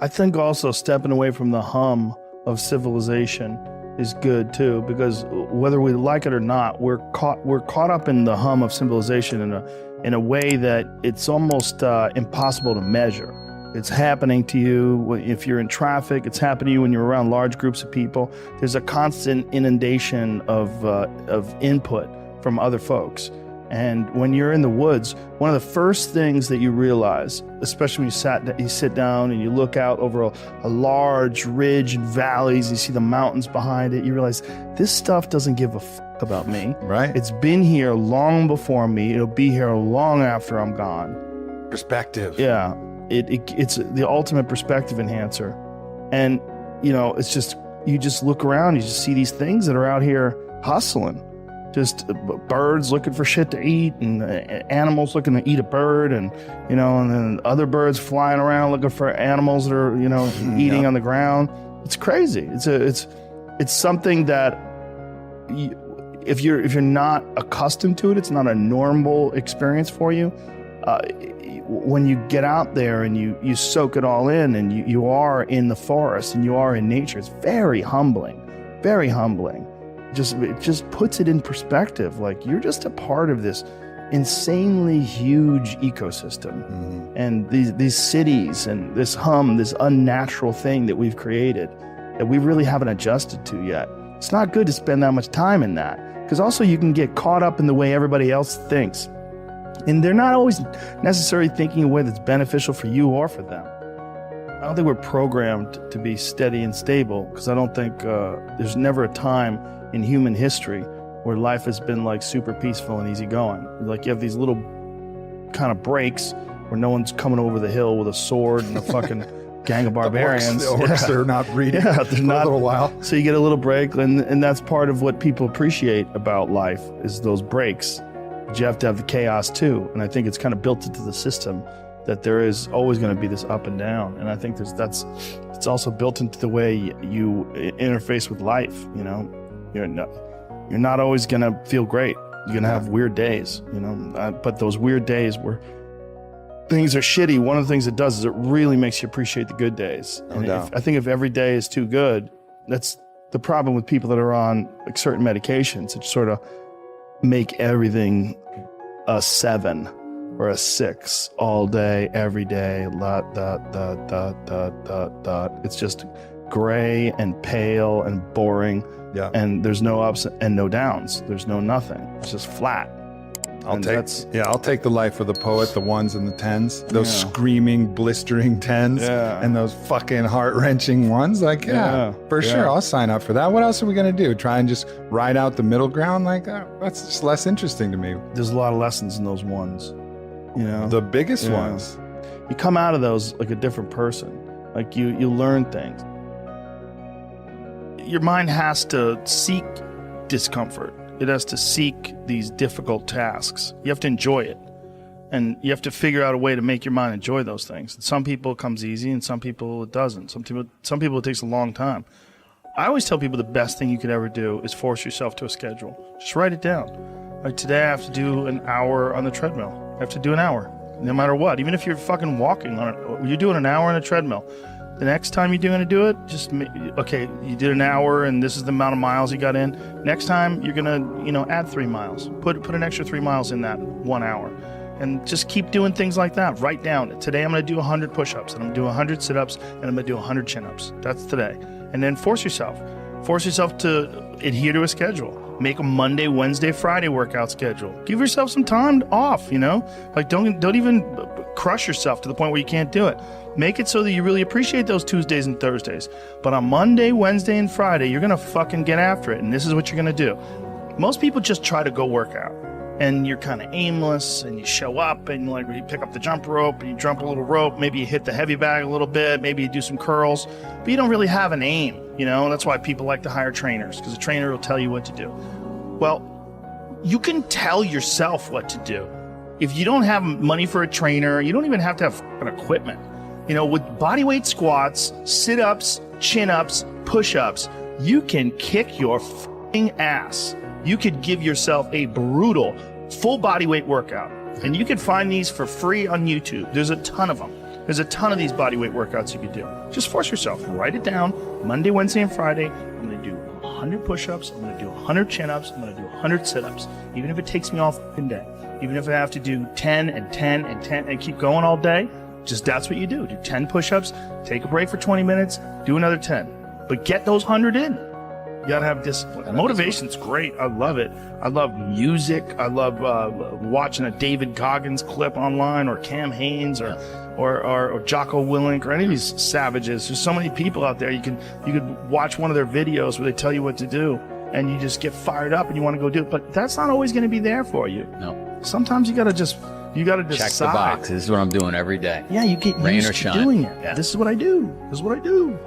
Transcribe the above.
I think also stepping away from the hum of civilization is good too, because whether we like it or not, we're caught up in the hum of civilization in a way that it's almost impossible to measure. It's happening to you if you're in traffic. It's happening to you when you're around large groups of people. There's a constant inundation of input from other folks. And when you're in the woods, one of the first things that you realize, especially when you sit down and you look out over a large ridge and valleys, you see the mountains behind it, you realize this stuff doesn't give a fuck about me. Right. It's been here long before me. It'll be here long after I'm gone. Perspective. Yeah. It's the ultimate perspective enhancer. And, it's just, you just look around, you just see these things that are out here hustling. Just birds looking for shit to eat, and animals looking to eat a bird, and and then other birds flying around looking for animals that are eating on the ground. It's crazy. It's something that if you're not accustomed to it, it's not a normal experience for you. When you get out there and you soak it all in, and you are in the forest and you are in nature, it's very humbling, very humbling. It just puts it in perspective. Like, you're just a part of this insanely huge ecosystem. Mm-hmm. And these cities and this hum, this unnatural thing that we've created that we really haven't adjusted to yet. It's not good to spend that much time in that, because also you can get caught up in the way everybody else thinks. And they're not always necessarily thinking in a way that's beneficial for you or for them. I don't think we're programmed to be steady and stable, because I don't think there's never a time in human history where life has been like super peaceful and easygoing. Like, you have these little kind of breaks where no one's coming over the hill with a sword and a fucking gang of barbarians. The orcs are not breeding for a little while. So you get a little break, and that's part of what people appreciate about life is those breaks. But you have to have the chaos too, and I think it's kind of built into the system that there is always going to be this up and down. And I think it's also built into the way you interface with life. You're not always going to feel great. You're going to have weird days, but those weird days where things are shitty, one of the things it does is it really makes you appreciate the good days. And I think if every day is too good, that's the problem with people that are on like certain medications. It sort of make everything a 7 or a 6 all day, every day. It's just gray and pale and boring. Yeah. And there's no ups and no downs. There's no nothing. It's just flat. I'll take the life of the poet, the 1s and the 10s, those screaming, blistering 10s, and those fucking heart-wrenching 1s. Like, for sure, I'll sign up for that. What else are we going to do? Try and just ride out the middle ground? Like, that's just less interesting to me. There's a lot of lessons in those 1s, The biggest ones. You come out of those like a different person. Like, you learn things. Your mind has to seek discomfort. It has to seek these difficult tasks. You have to enjoy it. And you have to figure out a way to make your mind enjoy those things. Some people it comes easy, and some people it doesn't. Some people it takes a long time. I always tell people the best thing you could ever do is force yourself to a schedule. Just write it down. Like, today I have to do an hour on the treadmill. I have to do an hour, no matter what. Even if you're fucking walking on it, you're doing an hour on a treadmill. The next time you're going to do it, you did an hour and this is the amount of miles you got in. Next time you're going to, add 3 miles. Put an extra 3 miles in that 1 hour. And just keep doing things like that. Write down, today I'm going to do 100 push-ups, and I'm going to do 100 sit-ups, and I'm going to do 100 chin-ups. That's today. And then force yourself to adhere to a schedule. Make a Monday, Wednesday, Friday workout schedule. Give yourself some time off, Like, don't even crush yourself to the point where you can't do it. Make it so that you really appreciate those Tuesdays and Thursdays. But on Monday, Wednesday, and Friday, you're going to fucking get after it. And this is what you're going to do. Most people just try to go work out. And you're kind of aimless, and you show up, and you pick up the jump rope, and you jump a little rope. Maybe you hit the heavy bag a little bit. Maybe you do some curls. But you don't really have an aim, That's why people like to hire trainers, because a trainer will tell you what to do. Well, you can tell yourself what to do. If you don't have money for a trainer, you don't even have to have fucking equipment. With bodyweight squats, sit-ups, chin-ups, push-ups, you can kick your fucking ass. You could give yourself a brutal full bodyweight workout. And you can find these for free on YouTube. There's a ton of them. There's a ton of these body weight workouts you could do. Just force yourself. Write it down. Monday, Wednesday, and Friday, I'm going to do 100 push-ups. I'm going to do 100 chin-ups. I'm going to do 100 sit-ups. Even if it takes me all fucking day. Even if I have to do 10 and 10 and 10 and keep going all day, just that's what you do. Do 10 push-ups, take a break for 20 minutes, do another 10. But get those 100 in. You gotta have discipline. Motivation's great. I love it. I love music. I love watching a David Goggins clip online, or Cam Haines, or Jocko Willink, or any of these savages. There's so many people out there. You could watch one of their videos where they tell you what to do, and you just get fired up and you want to go do it. But that's not always going to be there for you. No. Sometimes you gotta decide. Check the box. This is what I'm doing every day. Yeah, you get Rain used or to shine. doing it. Yeah. This is what I do. This is what I do.